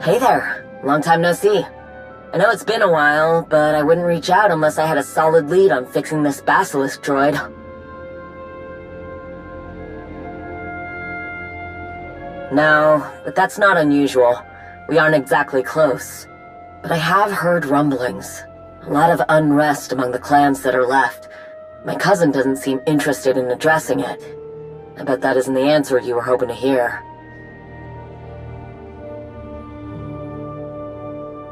Hey there. Long time no see. I know it's been a while, but I wouldn't reach out unless I had a solid lead on fixing this Basilisk droid. No, but that's not unusual. We aren't exactly close. But I have heard rumblings. A lot of unrest among the clans that are left. My cousin doesn't seem interested in addressing it. I bet that isn't the answer you were hoping to hear.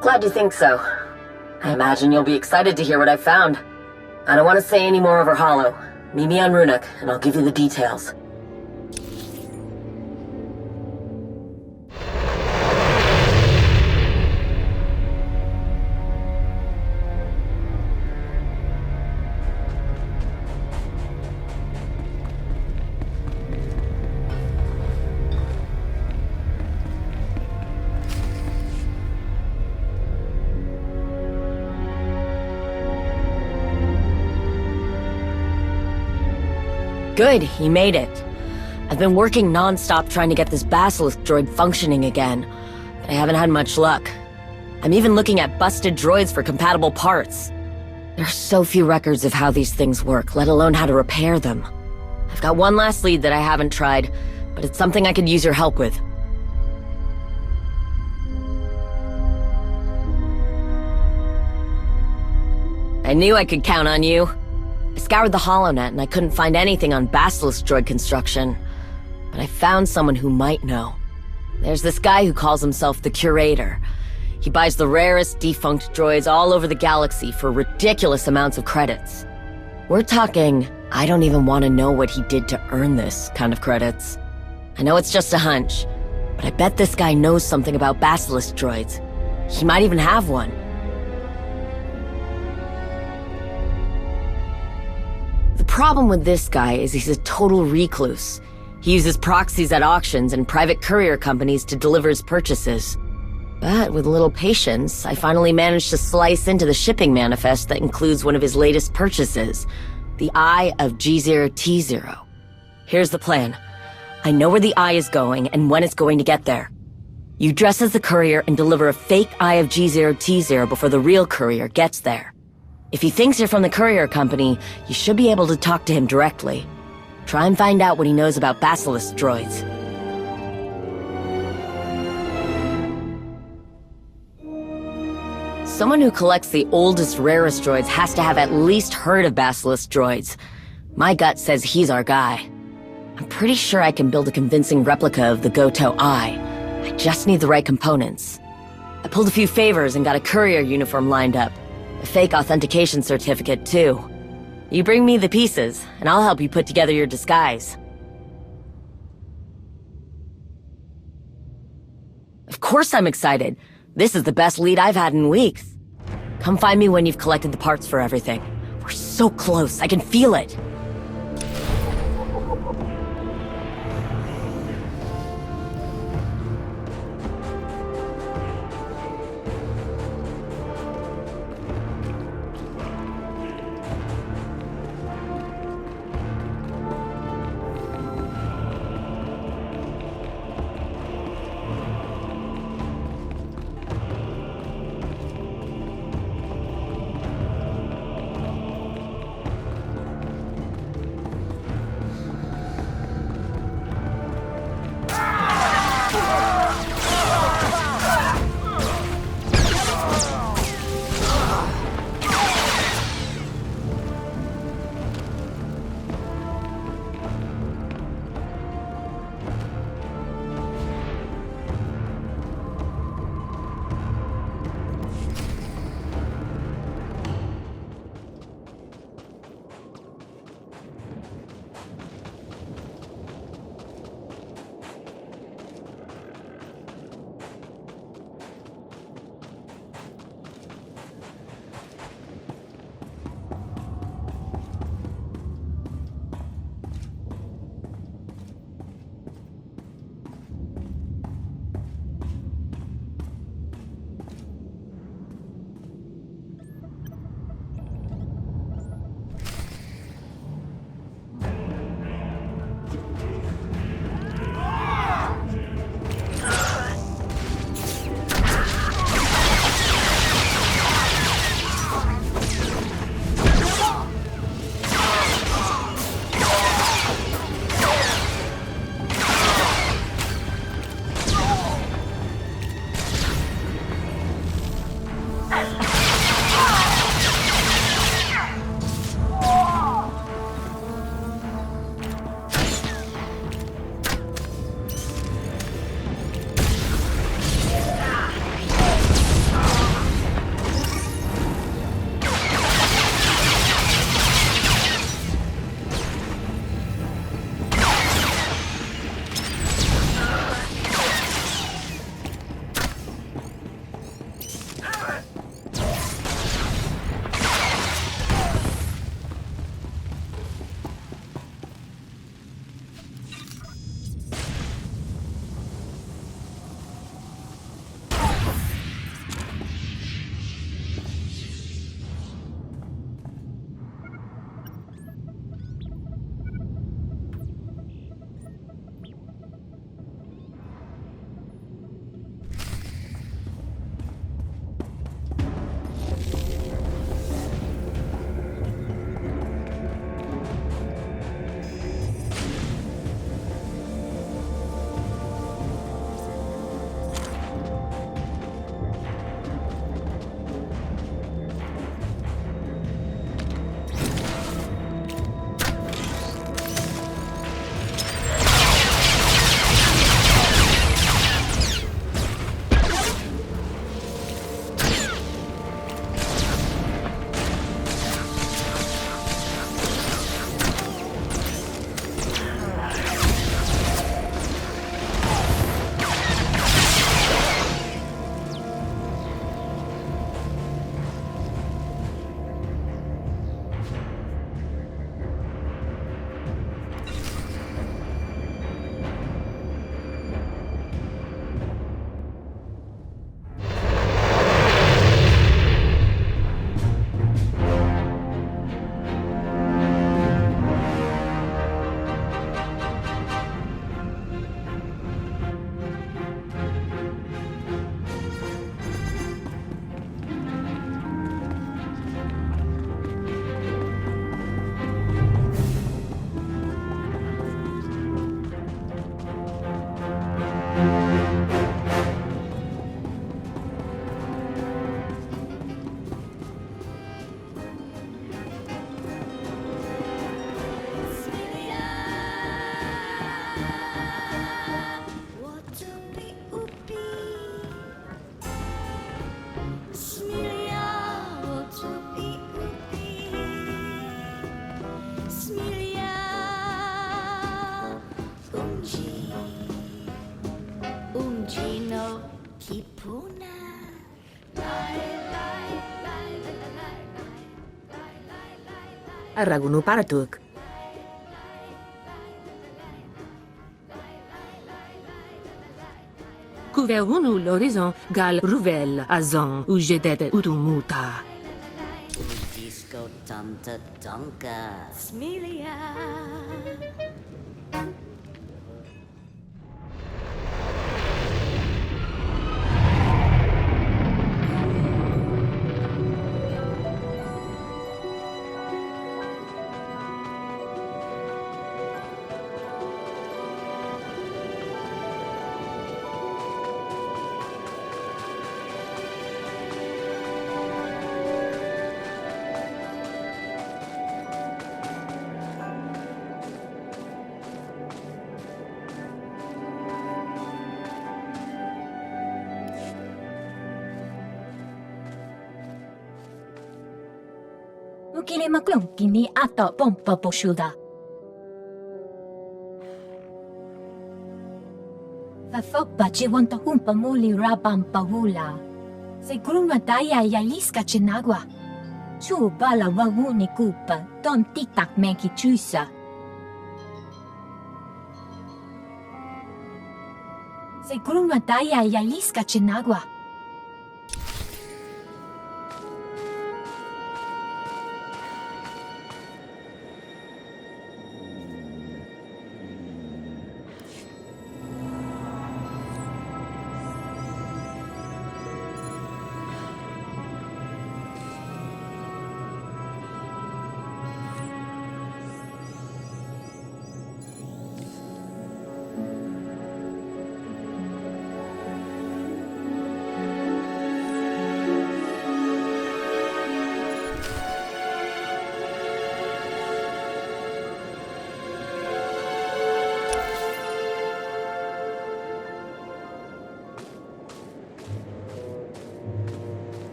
Glad you think so. I imagine you'll be excited to hear what I found. I don't want to say any more over Holo. Meet me on Runuk, and I'll give you the details. Good, he made it. I've been working non-stop trying to get this Basilisk droid functioning again, but I haven't had much luck. I'm even looking at busted droids for compatible parts. There are so few records of how these things work, let alone how to repair them. I've got one last lead that I haven't tried, but it's something I could use your help with. I knew I could count on you. I scoured the HoloNet and I couldn't find anything on Basilisk droid construction. But I found someone who might know. There's this guy who calls himself the Curator. He buys the rarest defunct droids all over the galaxy for ridiculous amounts of credits. We're talking, I don't even want to know what he did to earn this kind of credits. I know it's just a hunch, but I bet this guy knows something about Basilisk droids. He might even have one. The problem with this guy is he's a total recluse. He uses proxies at auctions and private courier companies to deliver his purchases. But with a little patience, I finally managed to slice into the shipping manifest that includes one of his latest purchases, the Eye of G0T0. Here's the plan. I know where the Eye is going and when it's going to get there. You dress as the courier and deliver a fake Eye of G0T0 before the real courier gets there. If he thinks you're from the courier company, you should be able to talk to him directly. Try and find out what he knows about Basilisk droids. Someone who collects the oldest, rarest droids has to have at least heard of Basilisk droids. My gut says he's our guy. I'm pretty sure I can build a convincing replica of the Goto Eye. I just need the right components. I pulled a few favors and got a courier uniform lined up. A fake authentication certificate, too. You bring me the pieces, and I'll help you put together your disguise. Of course I'm excited. This is the best lead I've had in weeks. Come find me when you've collected the parts for everything. We're so close, I can feel it. Arragunu paratuk. Couverunu l'horizon gal ruvel azon ou jedet utumuta. Disco Tanta Tonka Smelia. Ukile maklong kini ato pompa poshuda. Fafok bachi wanta humpa muli rabam pahula. Se gruma daya yaliska chinagwa. Chu bala wawuni kupa don titak meki chusa. Se gruma daya yaliska chinagwa.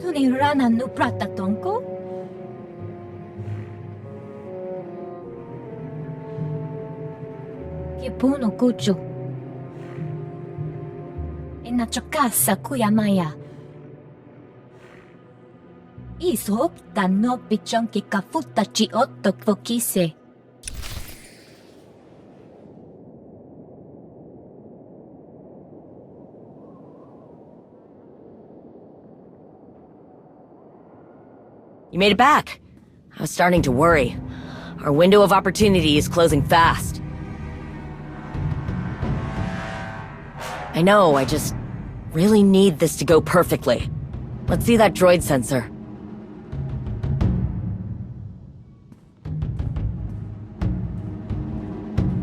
Tuni rana nu prata tonko? Che puno kuchu. E na chokasa kuyamaya. Isop ta no pichon ki kafuta chi otto fokise. You made it back. I was starting to worry. Our window of opportunity is closing fast. I know, I just really need this to go perfectly. Let's see that droid sensor.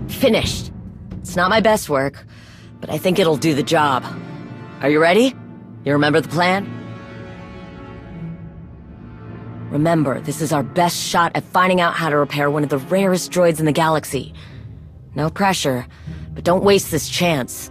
Finished. It's not my best work, but I think it'll do the job. Are you ready? You remember the plan? Remember, this is our best shot at finding out how to repair one of the rarest droids in the galaxy. No pressure, but don't waste this chance.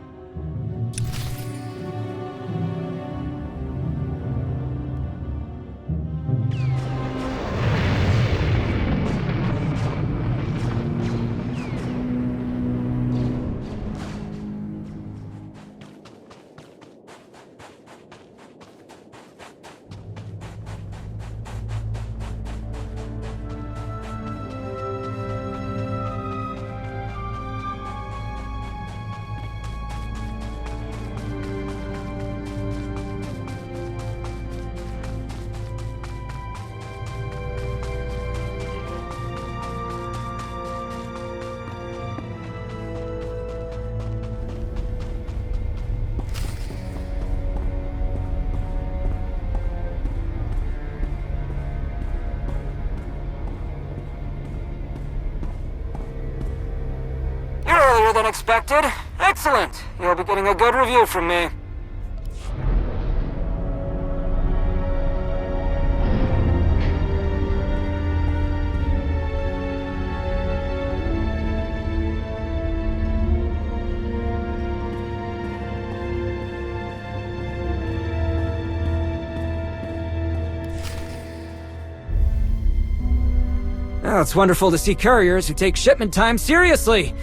Than expected. Excellent. You'll be getting a good review from me. Well, it's wonderful to see couriers who take shipment time seriously.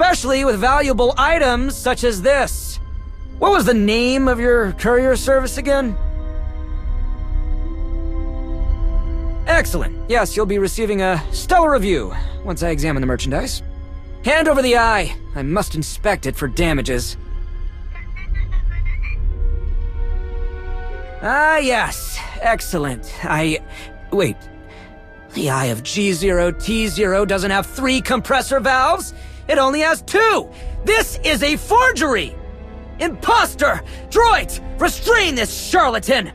especially with valuable items such as this. What was the name of your courier service again? Excellent. Yes, you'll be receiving a stellar review once I examine the merchandise. Hand over the eye. I must inspect it for damages. Ah, yes. Excellent. Wait. The eye of G0T0 doesn't have 3 compressor valves. It only has 2. This is a forgery! Imposter! Droids! Restrain this charlatan!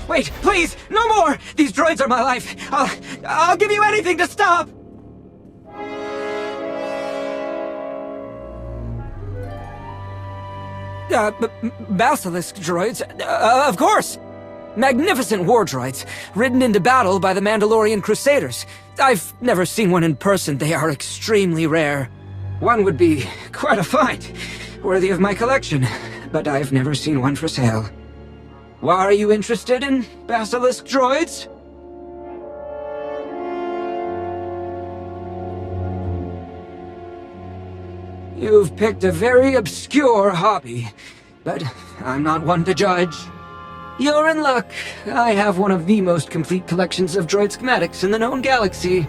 Wait, please, no more! These droids are my life. I'll give you anything to stop! Basilisk droids? Of course! Magnificent war droids, ridden into battle by the Mandalorian Crusaders. I've never seen one in person. They are extremely rare. One would be quite a find, worthy of my collection, but I've never seen one for sale. Why are you interested in Basilisk droids? You've picked a very obscure hobby, but I'm not one to judge. You're in luck. I have one of the most complete collections of droid schematics in the known galaxy.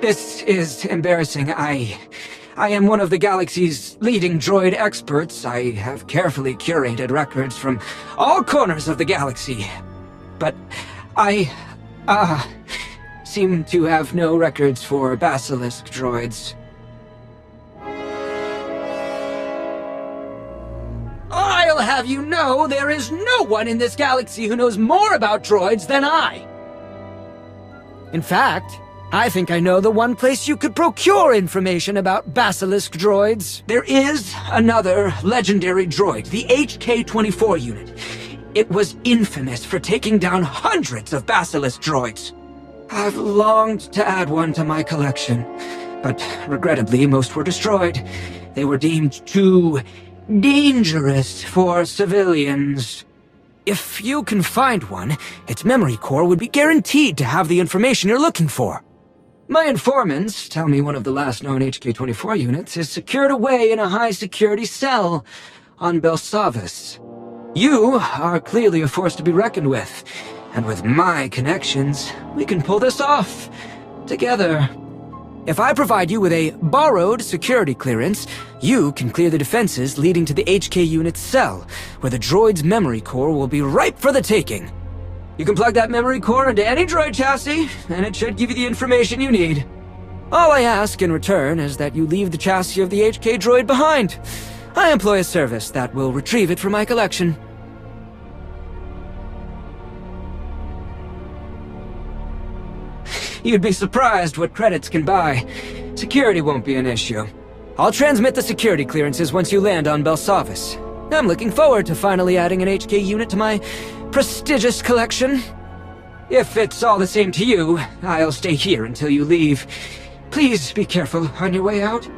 This is embarrassing. I am one of the galaxy's leading droid experts. I have carefully curated records from all corners of the galaxy. But I seem to have no records for Basilisk droids. I'll have you know there is no one in this galaxy who knows more about droids than I. In fact, I think I know the one place you could procure information about Basilisk droids. There is another legendary droid, the HK-24 unit. It was infamous for taking down hundreds of Basilisk droids. I've longed to add one to my collection, but regrettably most were destroyed. They were deemed too dangerous for civilians. If you can find one, its memory core would be guaranteed to have the information you're looking for. My informants tell me one of the last known HK-24 units is secured away in a high-security cell on Belsavis. You are clearly a force to be reckoned with, and with my connections, we can pull this off together. If I provide you with a borrowed security clearance, you can clear the defenses leading to the HK unit's cell, where the droid's memory core will be ripe for the taking. You can plug that memory core into any droid chassis, and it should give you the information you need. All I ask in return is that you leave the chassis of the HK droid behind. I employ a service that will retrieve it from my collection. You'd be surprised what credits can buy. Security won't be an issue. I'll transmit the security clearances once you land on Belsavis. I'm looking forward to finally adding an HK unit to my prestigious collection. If it's all the same to you, I'll stay here until you leave. Please be careful on your way out.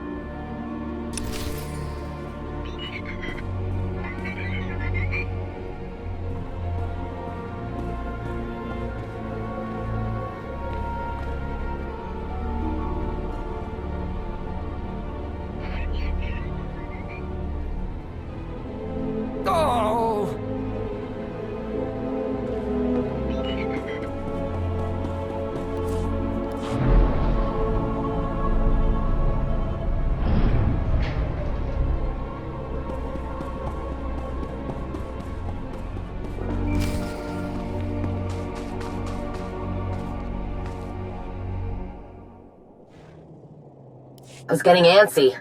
I was getting antsy.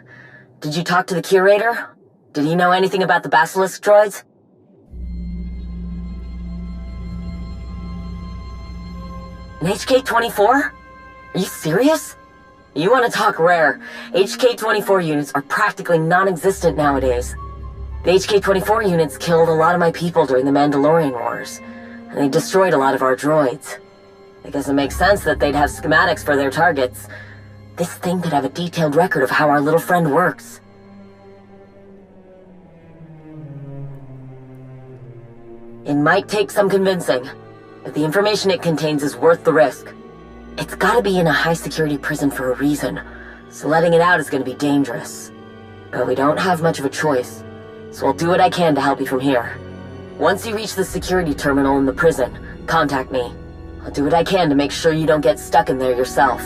Did you talk to the curator? Did he know anything about the Basilisk droids? An HK-24? Are you serious? You want to talk rare? HK-24 units are practically non-existent nowadays. The HK-24 units killed a lot of my people during the Mandalorian Wars, and they destroyed a lot of our droids. I guess it makes sense that they'd have schematics for their targets. This thing could have a detailed record of how our little friend works. It might take some convincing, but the information it contains is worth the risk. It's gotta be in a high-security prison for a reason, so letting it out is gonna be dangerous. But we don't have much of a choice, so I'll do what I can to help you from here. Once you reach the security terminal in the prison, contact me. I'll do what I can to make sure you don't get stuck in there yourself.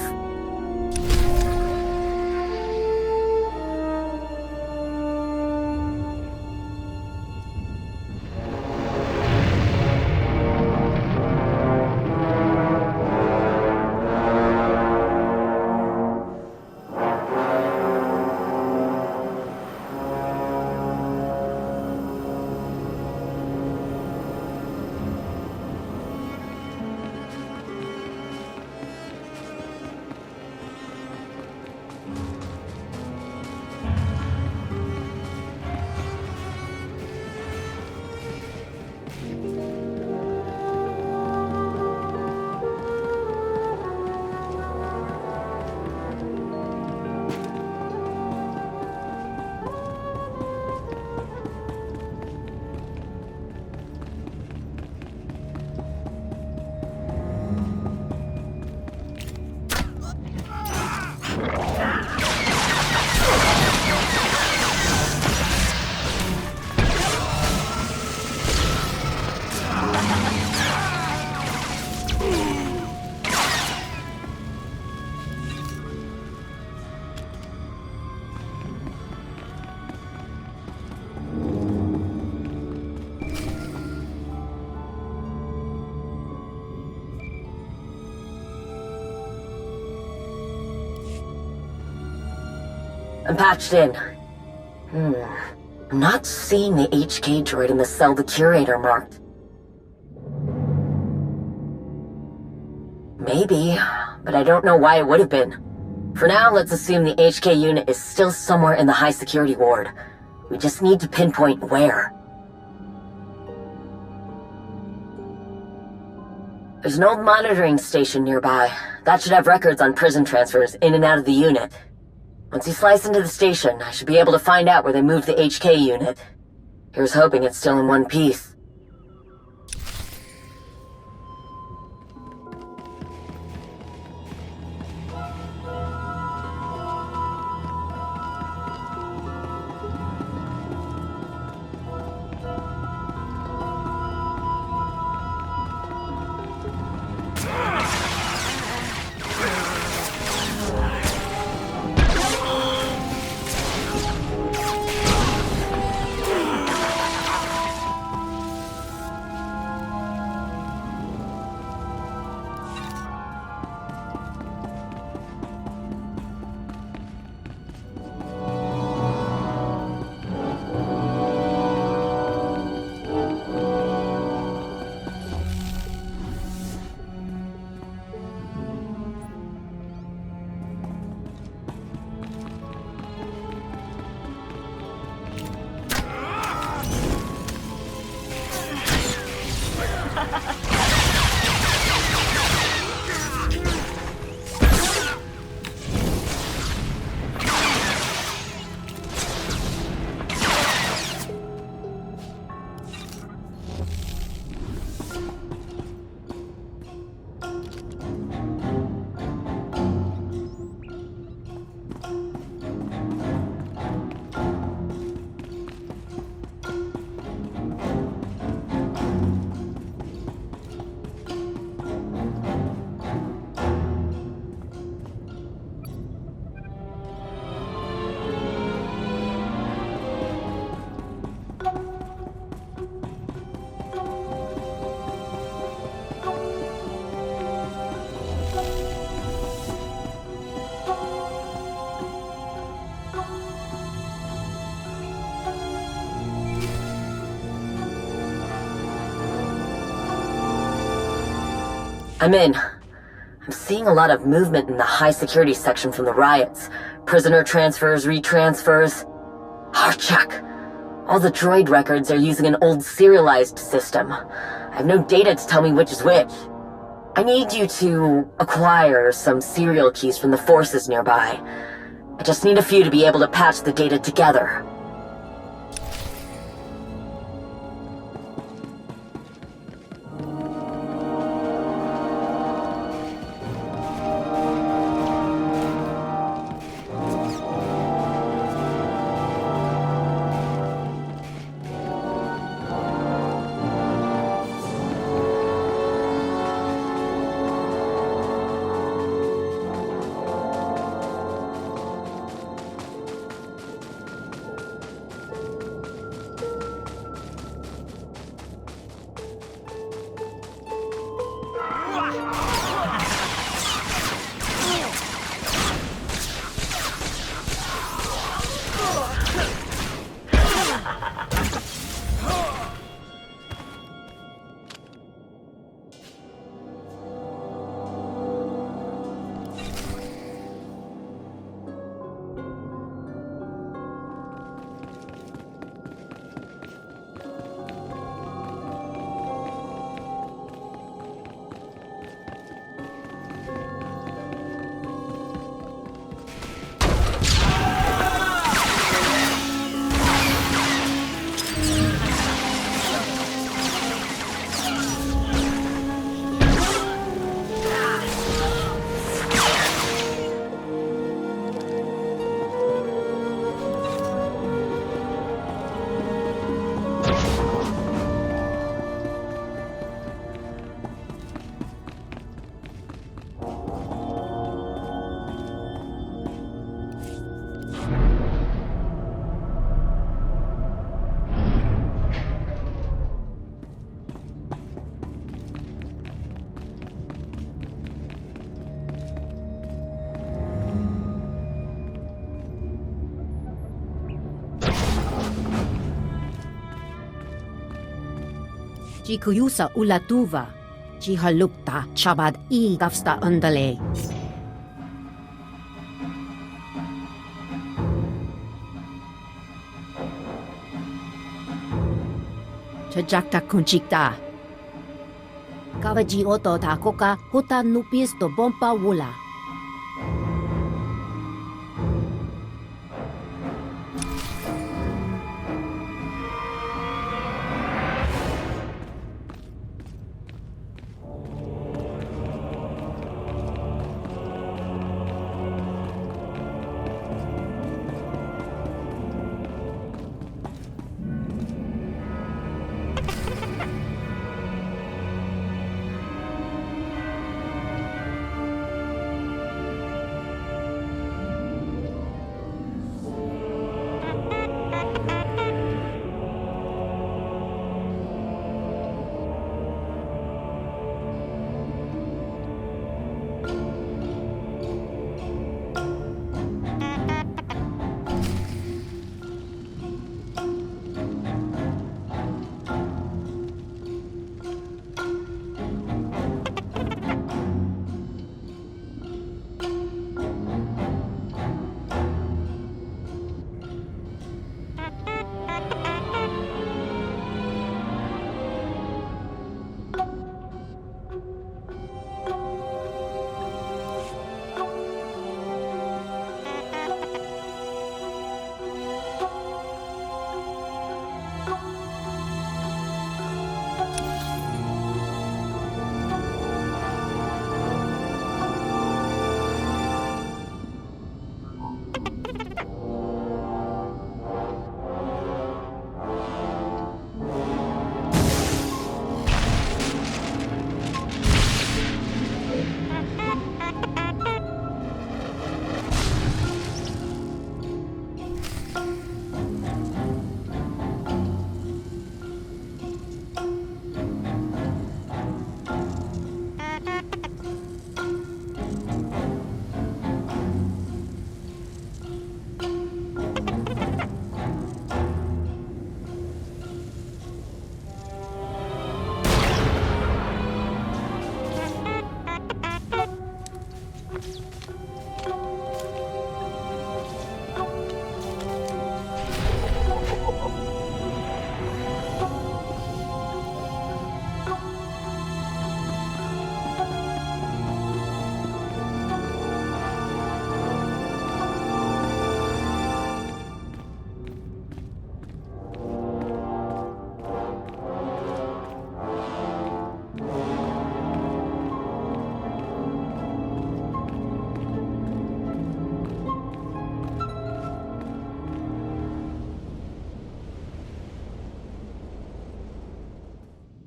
I'm patched in. I'm not seeing the HK droid in the cell the curator marked. Maybe, but I don't know why it would have been. For now, let's assume the HK unit is still somewhere in the high security ward. We just need to pinpoint where. There's an old monitoring station nearby. That should have records on prison transfers in and out of the unit. Once you slice into the station, I should be able to find out where they moved the HK unit. Here's hoping it's still in one piece. I'm in. I'm seeing a lot of movement in the high security section from the riots. Prisoner transfers, retransfers. Check. All the droid records are using an old serialized system. I have no data to tell me which is which. I need you to acquire some serial keys from the forces nearby. I just need a few to be able to patch the data together. Ci kuyusa ulatuva. Ci halukta chabad I gafsta undale. Chajakta kunchikta. Kavaji oto ta koka huta nupis to bompa wula.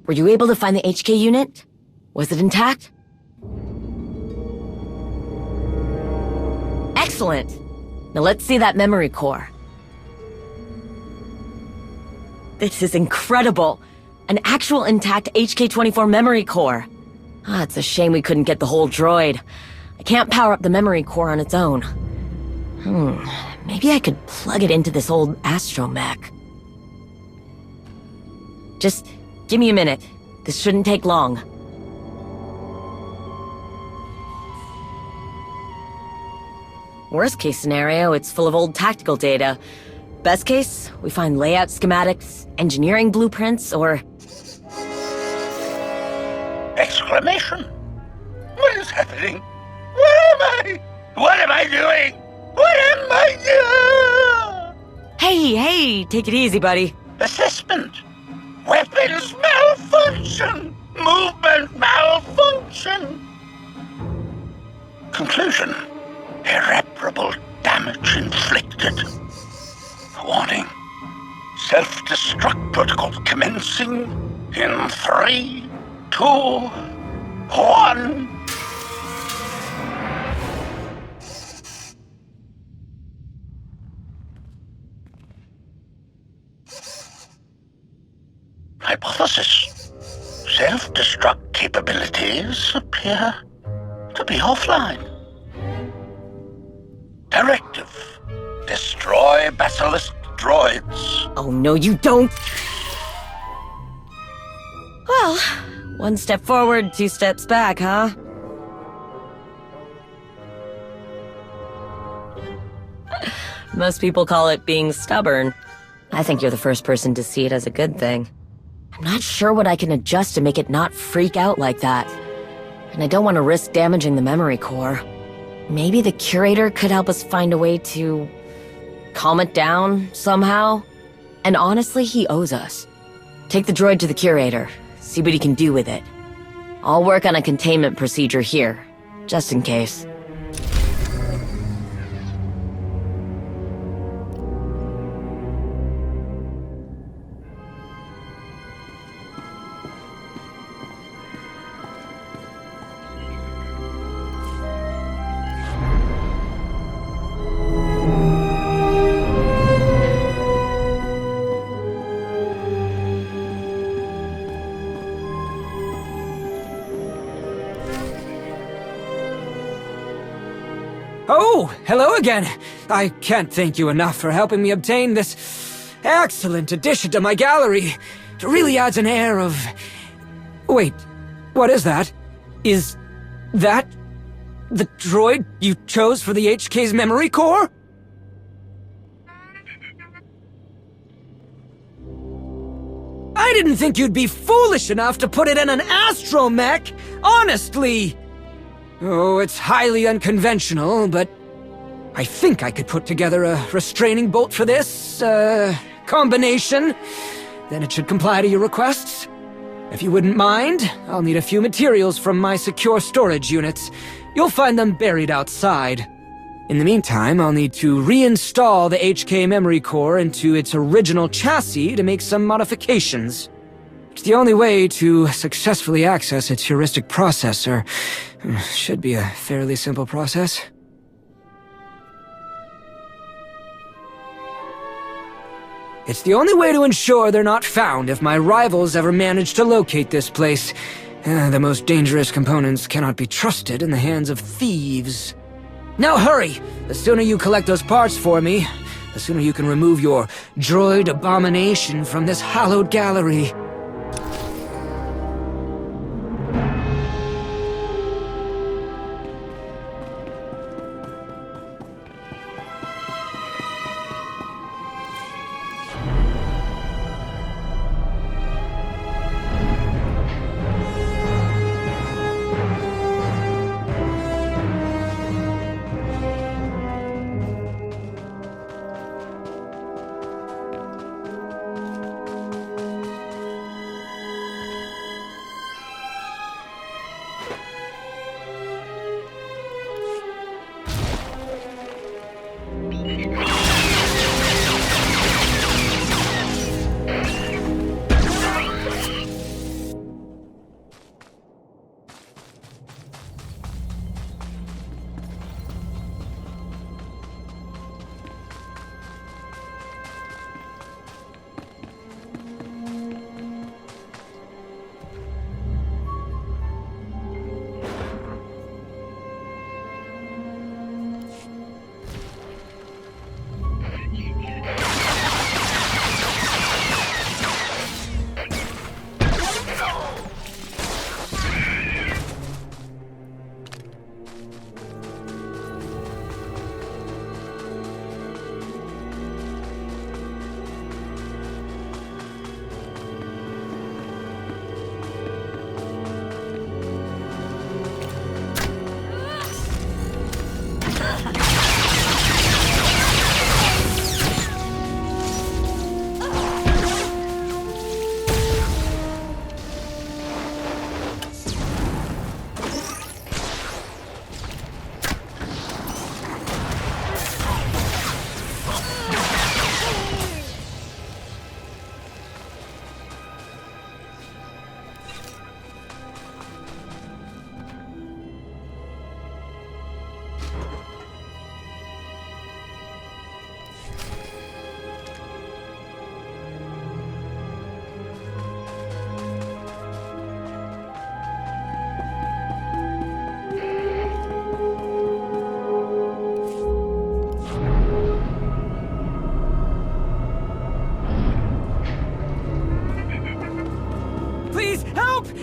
Were you able to find the HK unit? Was it intact? Excellent! Now let's see that memory core. This is incredible! An actual intact HK-24 memory core. Ah, it's a shame we couldn't get the whole droid. I can't power up the memory core on its own. Maybe I could plug it into this old astromech. Just give me a minute. This shouldn't take long. Worst case scenario, it's full of old tactical data. Best case, we find layout schematics, engineering blueprints, or... Exclamation! What is happening? Where am I? What am I doing? What am I doing? Hey, take it easy, buddy. Assessment. Weapons malfunction. Movement malfunction. Conclusion. Irreparable damage inflicted. Warning. Self-destruct protocol commencing in 3, 2, 1. Hypothesis. Self-destruct capabilities appear to be offline. Directive. Destroy Basilisk droids. Oh, no, you don't! Well, one step forward, 2 steps back, huh? Most people call it being stubborn. I think you're the first person to see it as a good thing. I'm not sure what I can adjust to make it not freak out like that. And I don't want to risk damaging the memory core. Maybe the curator could help us find a way to calm it down somehow? And honestly, he owes us. Take the droid to the curator, see what he can do with it. I'll work on a containment procedure here, just in case. Oh, hello again. I can't thank you enough for helping me obtain this excellent addition to my gallery. It really adds an air of... Wait, what is that? Is that the droid you chose for the HK's memory core? I didn't think you'd be foolish enough to put it in an astromech, honestly! Oh, it's highly unconventional, but I think I could put together a restraining bolt for this, combination. Then it should comply to your requests. If you wouldn't mind, I'll need a few materials from my secure storage units. You'll find them buried outside. In the meantime, I'll need to reinstall the HK memory core into its original chassis to make some modifications. It's the only way to successfully access its heuristic processor. Should be a fairly simple process. It's the only way to ensure they're not found if my rivals ever manage to locate this place. The most dangerous components cannot be trusted in the hands of thieves. Now hurry! The sooner you collect those parts for me, the sooner you can remove your droid abomination from this hallowed gallery.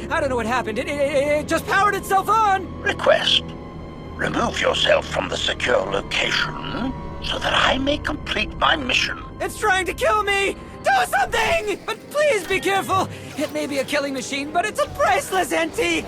I don't know what happened. It just powered itself on! Request. Remove yourself from the secure location so that I may complete my mission. It's trying to kill me! Do something! But please be careful! It may be a killing machine, but it's a priceless antique!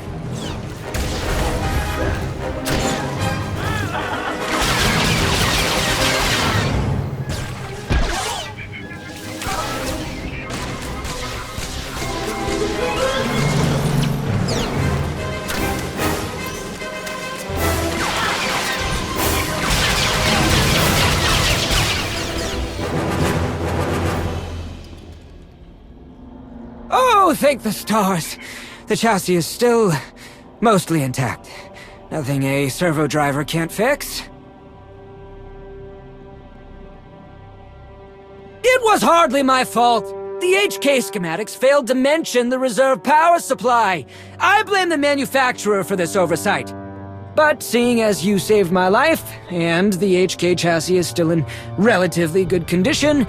Oh, thank the stars! The chassis is still mostly intact. Nothing a servo driver can't fix. It was hardly my fault. The HK schematics failed to mention the reserve power supply. I blame the manufacturer for this oversight. But seeing as you saved my life, and the HK chassis is still in relatively good condition,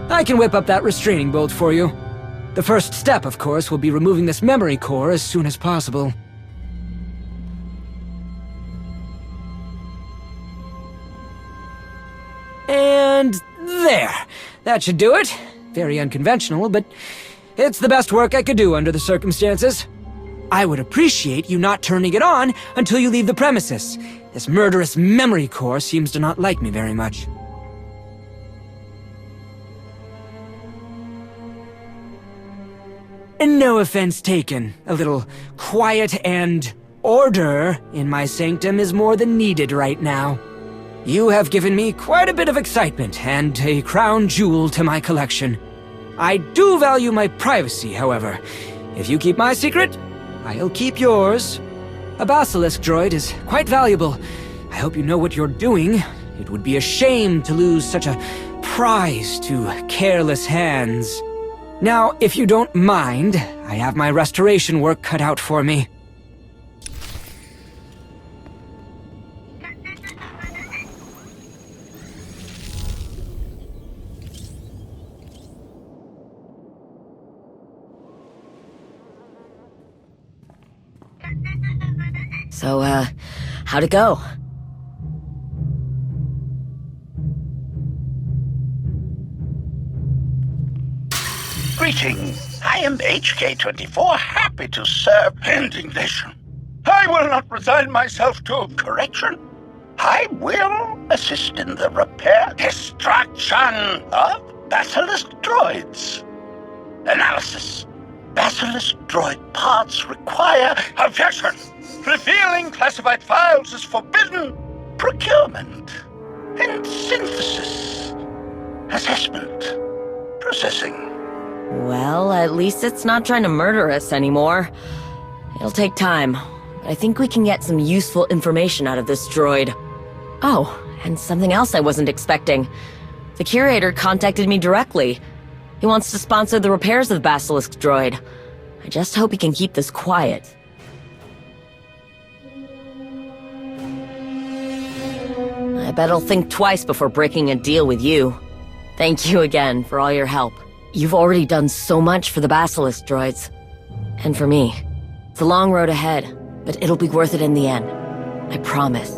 I can whip up that restraining bolt for you. The first step, of course, will be removing this memory core as soon as possible. And there! That should do it. Very unconventional, but it's the best work I could do under the circumstances. I would appreciate you not turning it on until you leave the premises. This murderous memory core seems to not like me very much. No offense taken. A little quiet and order in my sanctum is more than needed right now. You have given me quite a bit of excitement and a crown jewel to my collection. I do value my privacy, however. If you keep my secret, I'll keep yours. A Basilisk droid is quite valuable. I hope you know what you're doing. It would be a shame to lose such a prize to careless hands. Now, if you don't mind, I have my restoration work cut out for me. So, how'd it go? Greetings. I am HK-24, happy to serve. Indignation. I will not resign myself to correction. I will assist in the repair, destruction of Basilisk droids. Analysis. Basilisk droid parts require objection. Revealing classified files is forbidden. Procurement and synthesis. Assessment. Processing. Well, at least it's not trying to murder us anymore. It'll take time, but I think we can get some useful information out of this droid. Oh, and something else I wasn't expecting. The curator contacted me directly. He wants to sponsor the repairs of the Basilisk droid. I just hope he can keep this quiet. I bet he'll think twice before breaking a deal with you. Thank you again for all your help. You've already done so much for the Basilisk droids. And for me. It's a long road ahead, but it'll be worth it in the end. I promise.